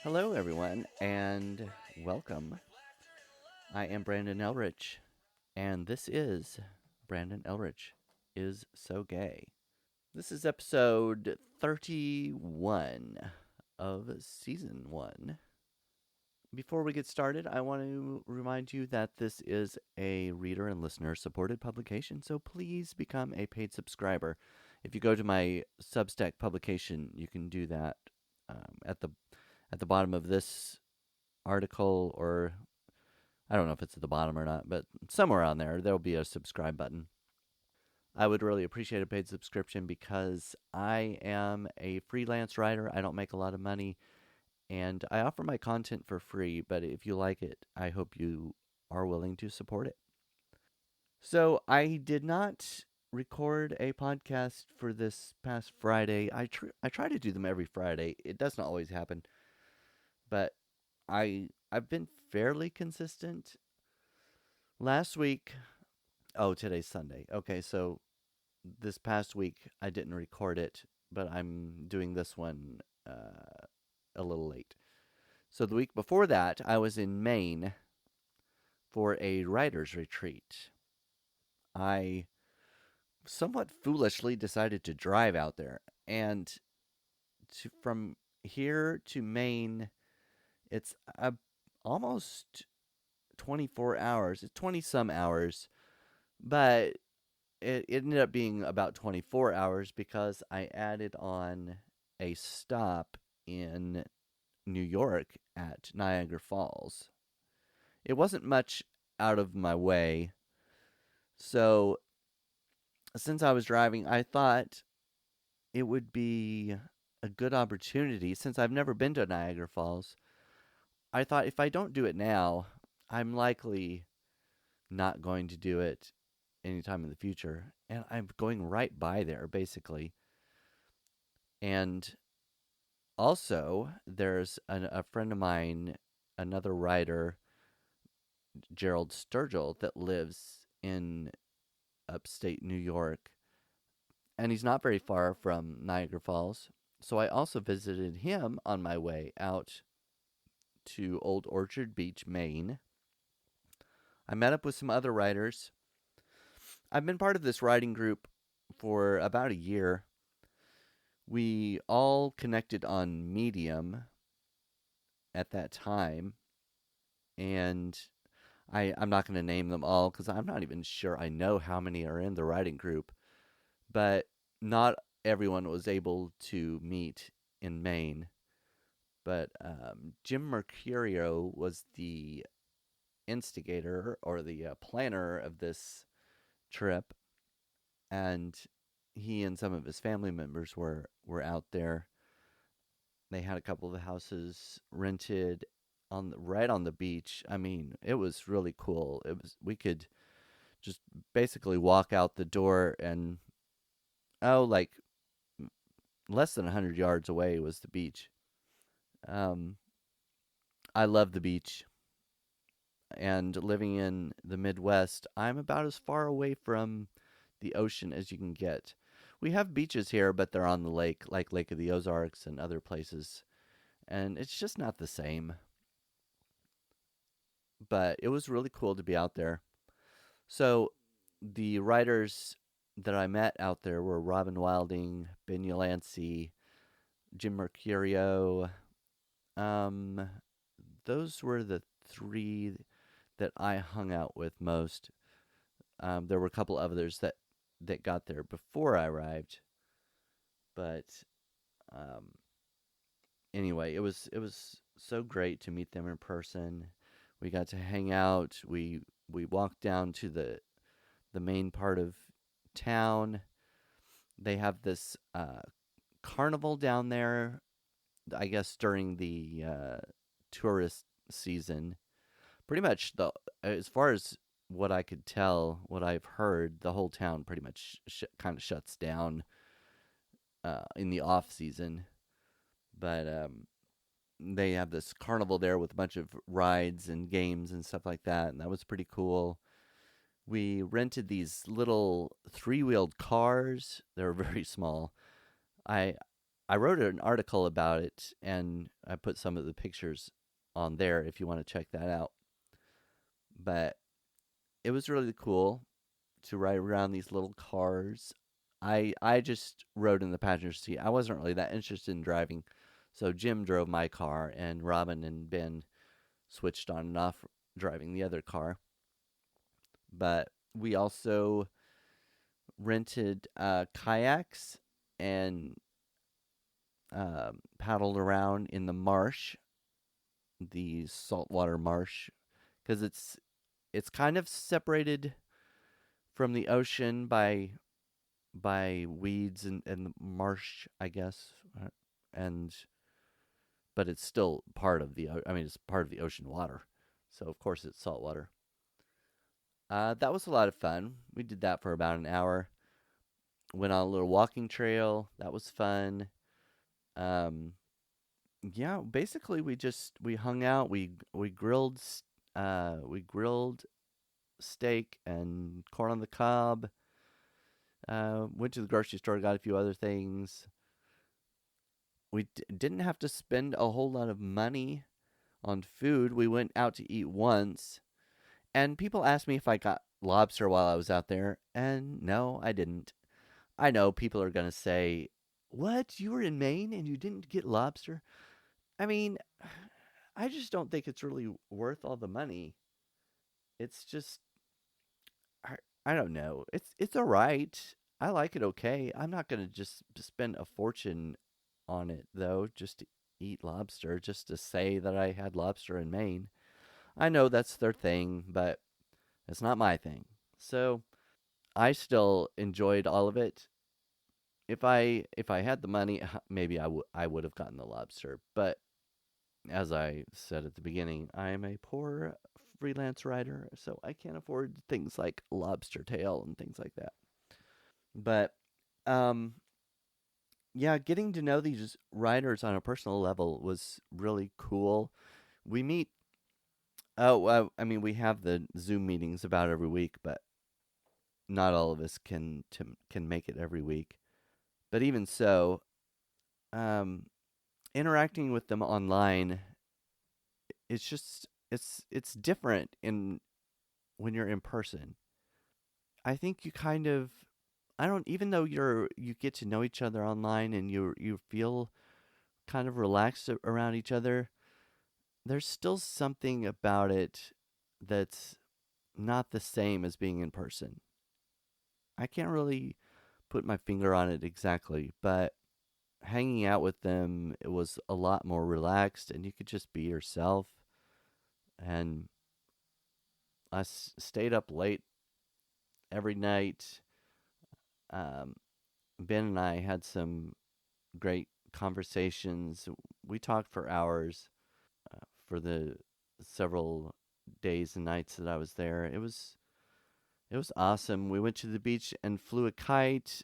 Hello, everyone, and welcome. I am Brandon Elrich, and this is Brandon Elrich is So Gay. This is episode 31 of season 1. Before we get started, I want to remind you that this is a reader and listener supported publication, so please become a paid subscriber. If you go to my Substack publication, you can do that at the bottom of this article, or I don't know if it's at the bottom or not, but somewhere on there'll be a subscribe button. I would really appreciate a paid subscription because I am a freelance writer. I don't make a lot of money, and I offer my content for free, but if you like it, I hope you are willing to support it. So I did not record a podcast for this past Friday. I try to do them every Friday. It doesn't always happen, but I've been fairly consistent. Last week, oh, today's Sunday. Okay, so this past week I didn't record it, but I'm doing this one a little late. So the week before that, I was in Maine for a writer's retreat. I somewhat foolishly decided to drive out there, and from here to Maine, it's almost 24 hours. It's 20 some hours, but it ended up being about 24 hours because I added on a stop in New York at Niagara Falls. It wasn't much out of my way. So, since I was driving, I thought it would be a good opportunity since I've never been to Niagara Falls. I thought if I don't do it now, I'm likely not going to do it anytime in the future. And I'm going right by there, basically. And also, there's a friend of mine, another writer, Gerald Sturgill, that lives in upstate New York. And he's not very far from Niagara Falls. So I also visited him on my way out to Old Orchard Beach, Maine. I met up with some other writers. I've been part of this writing group for about a year. We all connected on Medium at that time, and I'm not going to name them all because I'm not even sure I know how many are in the writing group, but not everyone was able to meet in Maine. But Jim Mercurio was the instigator or the planner of this trip, and he and some of his family members were out there. They had a couple of houses rented right on the beach. I mean, it was really cool. It was we could just basically walk out the door and like less than 100 yards away was the beach. Um, I love the beach, and living in the Midwest, I'm about as far away from the ocean as you can get. We have beaches here, but they're on the lake, like Lake of the Ozarks and other places, and it's just not the same. But it was really cool to be out there. So the writers that I met out there were Robin Wilding, Ben Ulansey, Jim Mercurio. Um, those were the three that I hung out with most. There were a couple others that got there before I arrived, but um, anyway, it was so great to meet them in person. We got to hang out. We walked down to the main part of town. They have this carnival down there. I guess during the tourist season, pretty much the as far as what I could tell, what I've heard, the whole town pretty much kind of shuts down in the off season. But they have this carnival there with a bunch of rides and games and stuff like that, and that was pretty cool. We rented these little three-wheeled cars. They were very small. I I wrote an article about it, and I put some of the pictures on there if you want to check that out. But it was really cool to ride around these little cars. I just rode in the passenger seat. I wasn't really that interested in driving, so Jim drove my car, and Robin and Ben switched on and off driving the other car. But we also rented kayaks and paddled around in the marsh, the saltwater marsh, because it's kind of separated from the ocean by weeds and the marsh, I guess, and but it's still part of the. I mean, it's part of the ocean water, so of course it's saltwater. That was a lot of fun. We did that for about an hour. Went on a little walking trail. That was fun. Um, yeah, basically we hung out. We grilled steak and corn on the cob. Went to the grocery store, got a few other things. We didn't have to spend a whole lot of money on food. We went out to eat once, and people asked me if I got lobster while I was out there, and no, I didn't. I know people are going to say, "What? You were in Maine and you didn't get lobster?" I mean, I just don't think it's really worth all the money. It's just I, I don't know. It's all right. I like it okay. I'm not going to just spend a fortune on it though just to eat lobster, just to say that I had lobster in Maine. I know that's their thing, but it's not my thing. So, I still enjoyed all of it. If I had the money, maybe I would have gotten the lobster. But as I said at the beginning, I am a poor freelance writer, so I can't afford things like lobster tail and things like that. But um, yeah, getting to know these writers on a personal level was really cool. We meet. Oh, I mean, we have the Zoom meetings about every week, but not all of us can make it every week. But even so, um, interacting with them online, it's different in when you're in person. I think you kind of I don't even though you get to know each other online and you feel kind of relaxed around each other, there's still something about it that's not the same as being in person. I can't really put my finger on it exactly, but hanging out with them, it was a lot more relaxed and you could just be yourself. And stayed up late every night. Um, Ben and I had some great conversations. We talked for hours for the several days and nights that I was there. It was awesome. We went to the beach and flew a kite.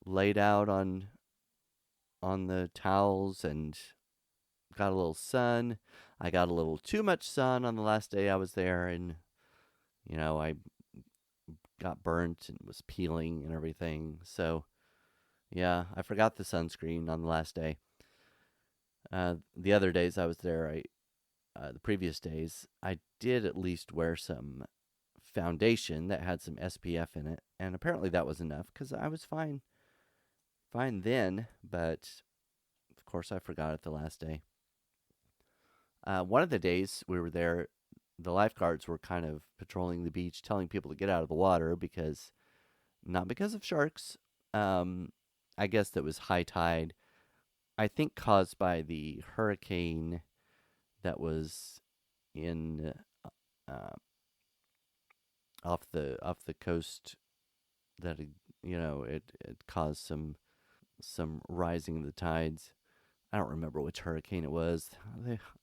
Laid out on the towels and got a little sun. I got a little too much sun on the last day I was there, and I got burnt and was peeling and everything. So yeah, I forgot the sunscreen on the last day. The other days I was there, the previous days, I did at least wear some foundation that had some SPF in it, and apparently that was enough because I was fine then. But of course, I forgot it the last day. One of the days we were there, the lifeguards were kind of patrolling the beach, telling people to get out of the water because not because of sharks. Um, I guess that was high tide. I think caused by the hurricane that was in uh, off the coast that it caused some rising of the tides. I don't remember which hurricane it was.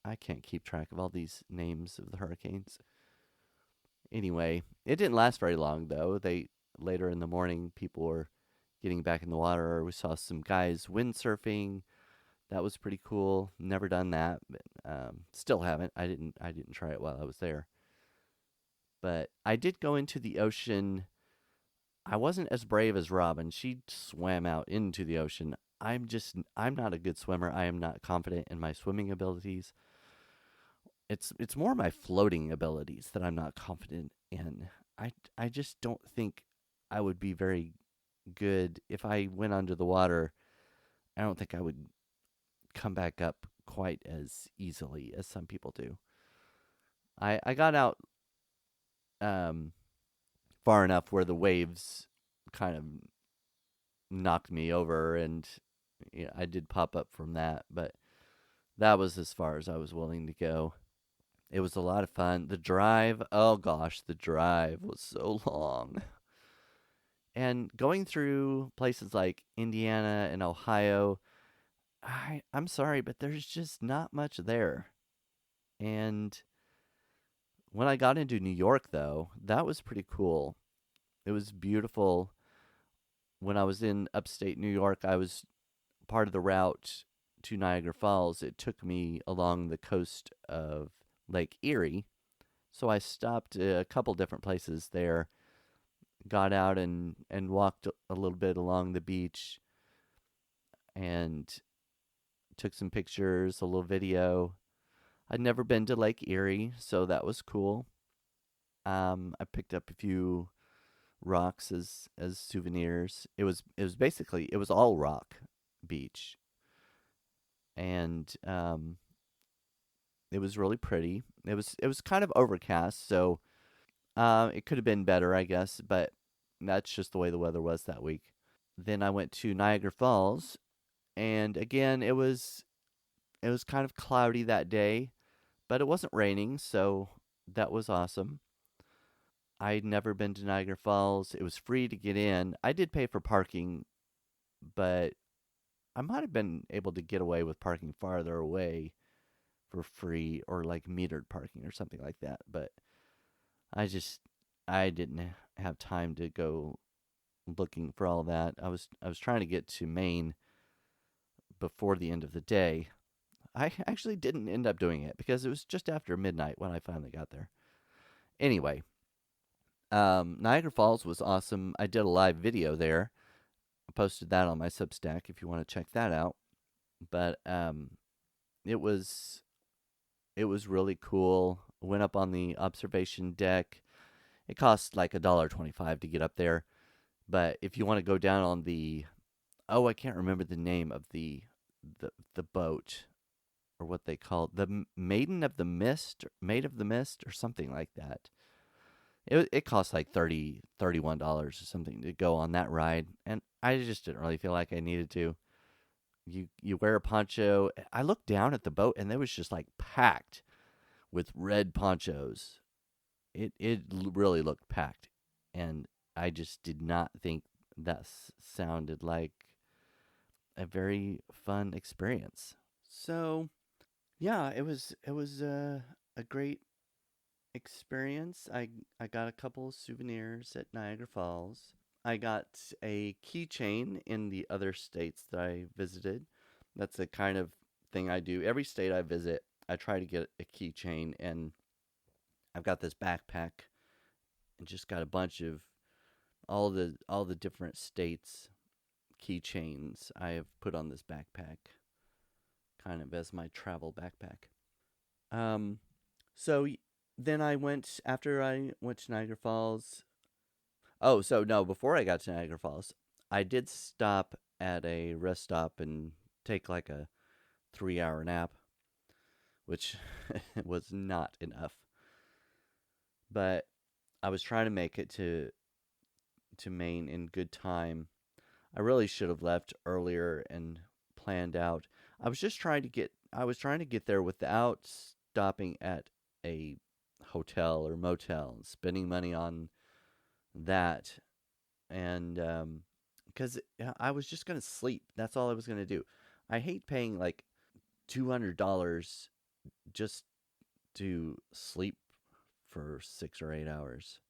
I can't keep track of all these names of the hurricanes. Anyway, it didn't last very long though. They Later in the morning, people were getting back in the water. We saw some guys windsurfing. That was pretty cool. Never done that, but still haven't. I didn't try it while I was there. But I did go into the ocean. I wasn't as brave as Robin. She swam out into the ocean. I'm not a good swimmer. I am not confident in my swimming abilities. It's more my floating abilities that I'm not confident in. I just don't think I would be very good if I went under the water. I don't think I would come back up quite as easily as some people do. I got out um, far enough where the waves kind of knocked me over, and I did pop up from that, but that was as far as I was willing to go. It was a lot of fun. The drive, oh gosh, the drive was so long. And going through places like Indiana and Ohio, I'm sorry, but there's just not much there. And when I got into New York, though, that was pretty cool. It was beautiful. When I was in upstate New York, I was part of the route to Niagara Falls. It took me along the coast of Lake Erie. So I stopped a couple different places there, got out and walked a little bit along the beach and took some pictures, a little video. I'd never been to Lake Erie, so that was cool. I picked up a few rocks as souvenirs. It was basically it was all rock beach, and it was really pretty. It was kind of overcast, so it could have been better, I guess, but that's just the way the weather was that week. Then I went to Niagara Falls, and again it was kind of cloudy that day, but it wasn't raining, so that was awesome. I'd never been to Niagara Falls. It was free to get in. I did pay for parking, but I might have been able to get away with parking farther away for free or like metered parking or something like that. But I just I didn't have time to go looking for all that. I was trying to get to Maine before the end of the day. I actually didn't end up doing it because it was just after midnight when I finally got there. Anyway, Niagara Falls was awesome. I did a live video there. I posted that on my Substack if you want to check that out. But it was it was really cool. Went up on the observation deck. It cost like $1.25 to get up there. But if you want to go down on the I can't remember the name of the boat or what they call it, the Maid of the Mist, or something like that. It cost like $31 or something to go on that ride, and I just didn't really feel like I needed to. You wear a poncho. I looked down at the boat, and it was just like packed with red ponchos. It really looked packed, and I just did not think that sounded like a very fun experience. So yeah, it was a great experience. I got a couple of souvenirs at Niagara Falls. I got a keychain in the other states that I visited. That's the kind of thing I do. Every state I visit, I try to get a keychain, and I've got this backpack and just got a bunch of all the different states keychains I have put on this backpack, kind of as my travel backpack. Um, so then after I went to Niagara Falls. Oh, so no, before I got to Niagara Falls, I did stop at a rest stop and take like a 3 hour nap, which was not enough. But I was trying to make it to Maine in good time. I really should have left earlier and planned out. I was trying to get there without stopping at a hotel or motel and spending money on that, and because I was just gonna sleep. That's all I was gonna do. I hate paying like $200 just to sleep for 6 or 8 hours.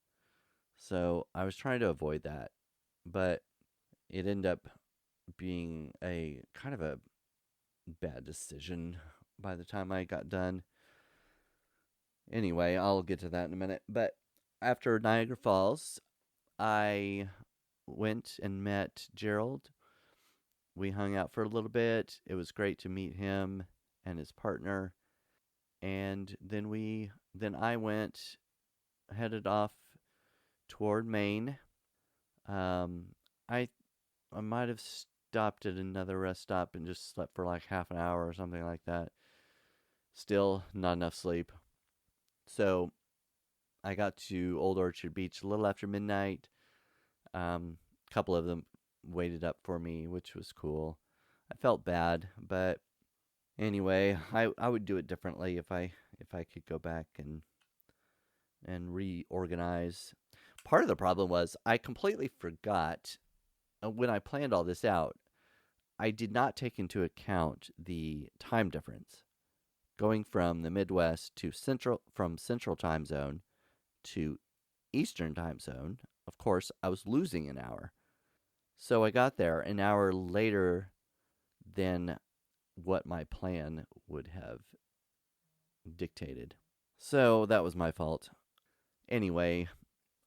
So I was trying to avoid that, but it ended up being a kind of a bad decision by the time I got done. Anyway, I'll get to that in a minute. But after Niagara Falls, I went and met Gerald We hung out for a little bit. It was great to meet him and his partner. And then I headed off toward Maine. Um, I I might have stopped at another rest stop and just slept for like half an hour or something like that. Still not enough sleep. So I got to Old Orchard Beach a little after midnight. A couple of them waited up for me, which was cool. I felt bad, but anyway, I would do it differently if I could go back and reorganize. Part of the problem was I completely forgot when I planned all this out. I did not take into account the time difference going from the Midwest to Central time zone to Eastern time zone. Of course, I was losing an hour. So I got there an hour later than what my plan would have dictated. So that was my fault. Anyway,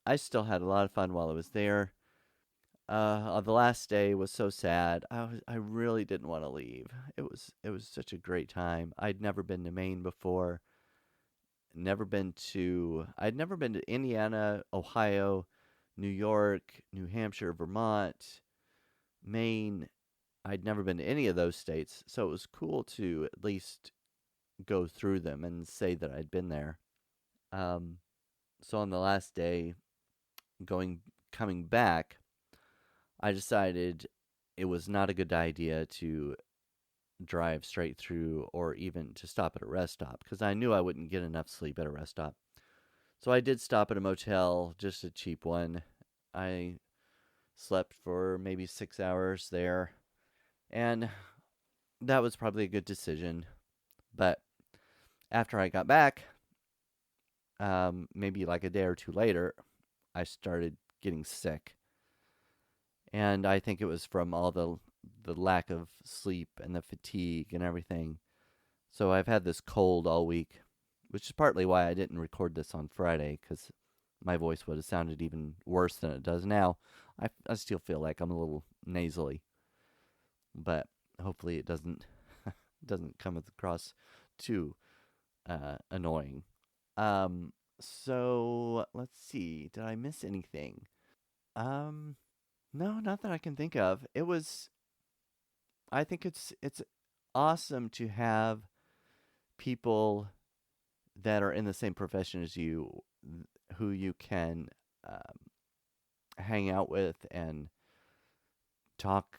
I still had a lot of fun while I was there. The last day was so sad. I really didn't want to leave. It was such a great time. I'd never been to Maine before. I'd never been to Indiana, Ohio, New York, New Hampshire, Vermont, Maine. I'd never been to any of those states, so it was cool to at least go through them and say that I'd been there. Um, so on the last day, going coming back, I decided it was not a good idea to drive straight through or even to stop at a rest stop because I knew I wouldn't get enough sleep at a rest stop. So I did stop at a motel, just a cheap one. I slept for maybe 6 hours there, and that was probably a good decision. But after I got back, maybe like a day or two later, I started getting sick. And I think it was from all the lack of sleep and the fatigue and everything. So I've had this cold all week, which is partly why I didn't record this on Friday, because my voice would have sounded even worse than it does now. I still feel like I'm a little nasally, but hopefully it doesn't come across too annoying. So let's see. Did I miss anything? Um, no, not that I can think of. I think it's awesome to have people that are in the same profession as you, who you can hang out with and talk.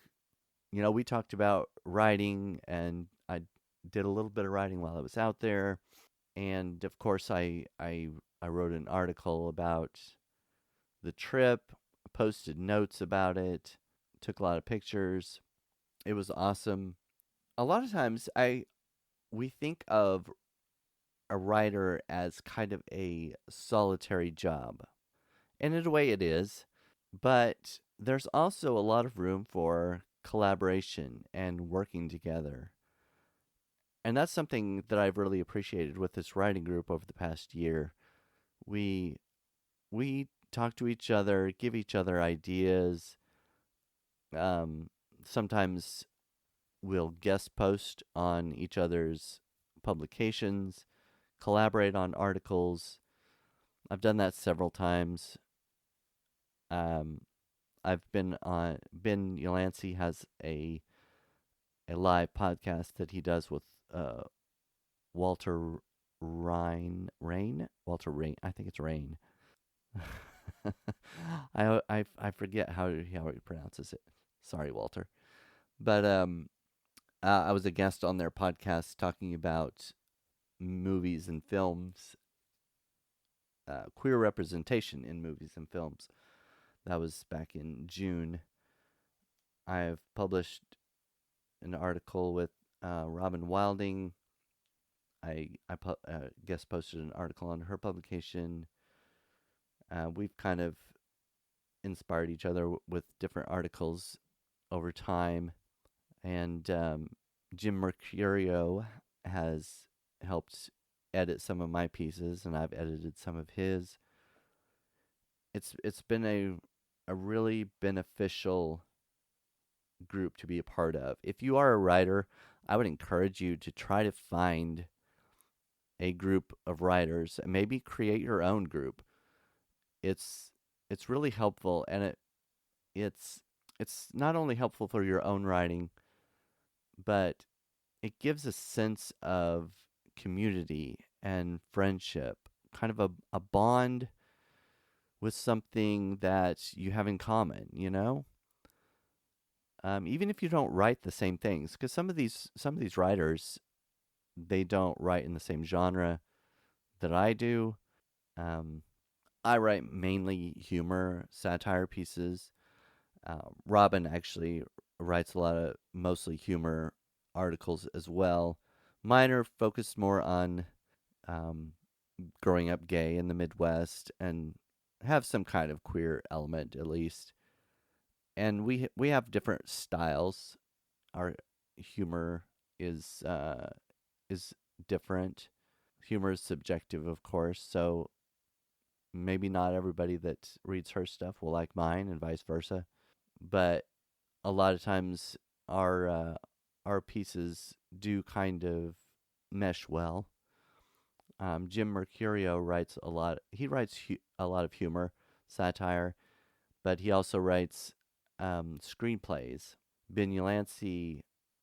We talked about writing, and I did a little bit of writing while I was out there. And of course, I wrote an article about the trip, posted notes about it, took a lot of pictures. It was awesome. A lot of times, we think of a writer as kind of a solitary job, and in a way, it is. But there's also a lot of room for collaboration and working together. And that's something that I've really appreciated with this writing group over the past year. We we talk to each other, give each other ideas. Um, Sometimes we'll guest post on each other's publications, collaborate on articles. I've done that several times. Um, I've been on Ben Yalancy has a live podcast that he does with Walter Walter Rain. I think it's Rain. I forget how he pronounces it. Sorry, Walter. But I was a guest on their podcast talking about movies and films, queer representation in movies and films. That was back in June. I've published an article with Robin Wilding. I guest posted an article on her publication. We've kind of inspired each other with different articles over time. And Jim Mercurio has helped edit some of my pieces, and I've edited some of his. It's been a really beneficial group to be a part of. If you are a writer, I would encourage you to try to find a group of writers and maybe create your own group. It's it's really helpful, and it's it's not only helpful for your own writing, but it gives a sense of community and friendship, kind of a bond with something that you have in common, you know? Even if you don't write the same things, because some of these writers, they don't write in the same genre that I do. Um, I write mainly humor, satire pieces. Robin actually writes a lot of mostly humor articles as well. Mine are focused more on um, growing up gay in the Midwest and have some kind of queer element at least. And we have different styles. Our humor is different. Humor is subjective, of course, so maybe not everybody that reads her stuff will like mine, and vice versa. But a lot of times, our uh, our pieces do kind of mesh well. Jim Mercurio writes a lot. He writes a lot of humor, satire, but he also writes screenplays. Ben Ulansey,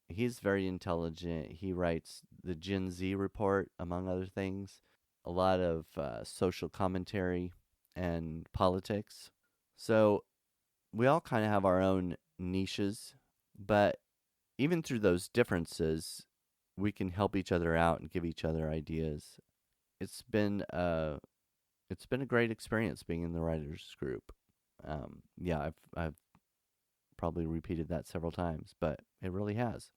he's very intelligent. He writes the Gen Z Report, among other things. A lot of social commentary and politics. So we all kind of have our own niches, but even through those differences, we can help each other out and give each other ideas. It's been it's been a great experience being in the writers group. Yeah, I've probably repeated that several times, but it really has.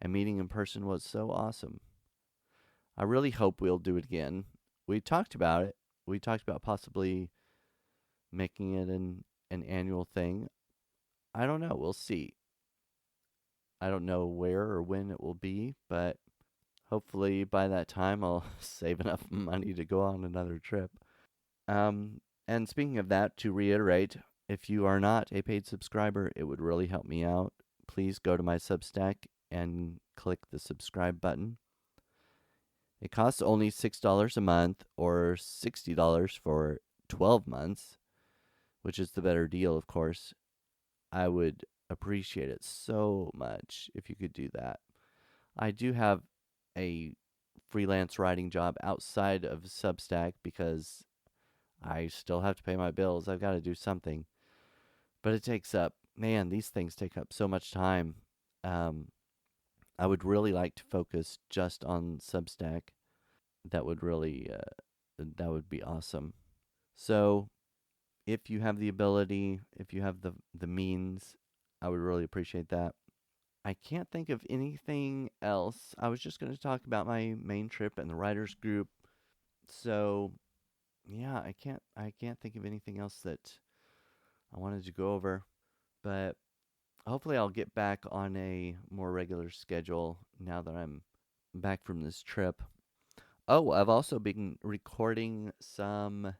And meeting in person was so awesome. I really hope we'll do it again. We talked about it. We talked about possibly making it an annual thing. I don't know. We'll see. I don't know where or when it will be, but hopefully by that time I'll save enough money to go on another trip. And speaking of that, to reiterate, if you are not a paid subscriber, it would really help me out. Please go to my Substack and click the subscribe button. It costs only $6 a month or $60 for 12 months, which is the better deal, of course. I would appreciate it so much if you could do that. I do have a freelance writing job outside of Substack because I still have to pay my bills. I've got to do something. But it takes up, man, these things take up so much time. Um, I would really like to focus just on Substack. That would really, that would be awesome. So if you have the ability, if you have the means, I would really appreciate that. I can't think of anything else. I was just going to talk about my Maine trip and the writers group. So, yeah, I can't think of anything else that I wanted to go over, but hopefully I'll get back on a more regular schedule now that I'm back from this trip. Oh, I've also been recording some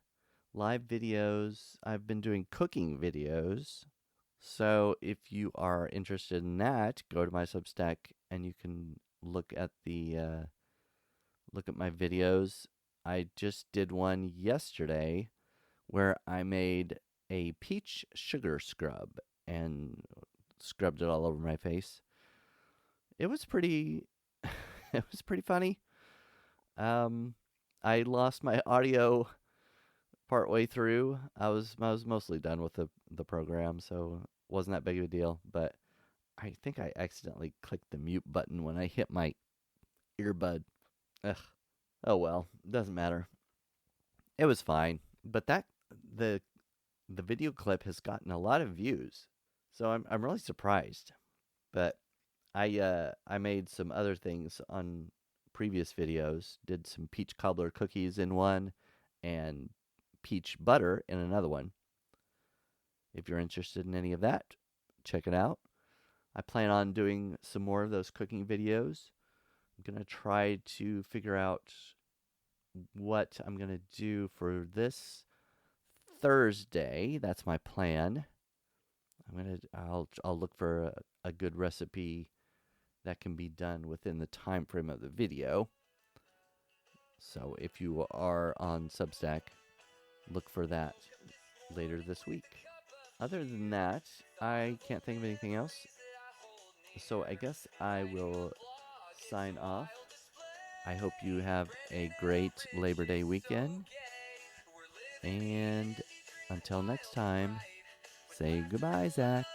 live videos. I've been doing cooking videos. So if you are interested in that, go to my Substack and you can look at my videos. I just did one yesterday where I made a peach sugar scrub and scrubbed it all over my face. It was pretty it was pretty funny. Um I lost my audio partway through. I was mostly done with the program, so it wasn't that big of a deal, but I think I accidentally clicked the mute button when I hit my earbud. Ugh. Oh well, doesn't matter. It was fine. But the the video clip has gotten a lot of views. So I'm really surprised. But I made some other things on previous videos. Did some peach cobbler cookies in one and peach butter in another one. If you're interested in any of that, check it out. I plan on doing some more of those cooking videos. I'm going to try to figure out what I'm going to do for this Thursday. That's my plan. I'll look for a good recipe that can be done within the time frame of the video. So if you are on Substack, look for that later this week. Other than that, I can't think of anything else. So I guess I will sign off. I hope you have a great Labor Day weekend. And until next time, say goodbye, Zach.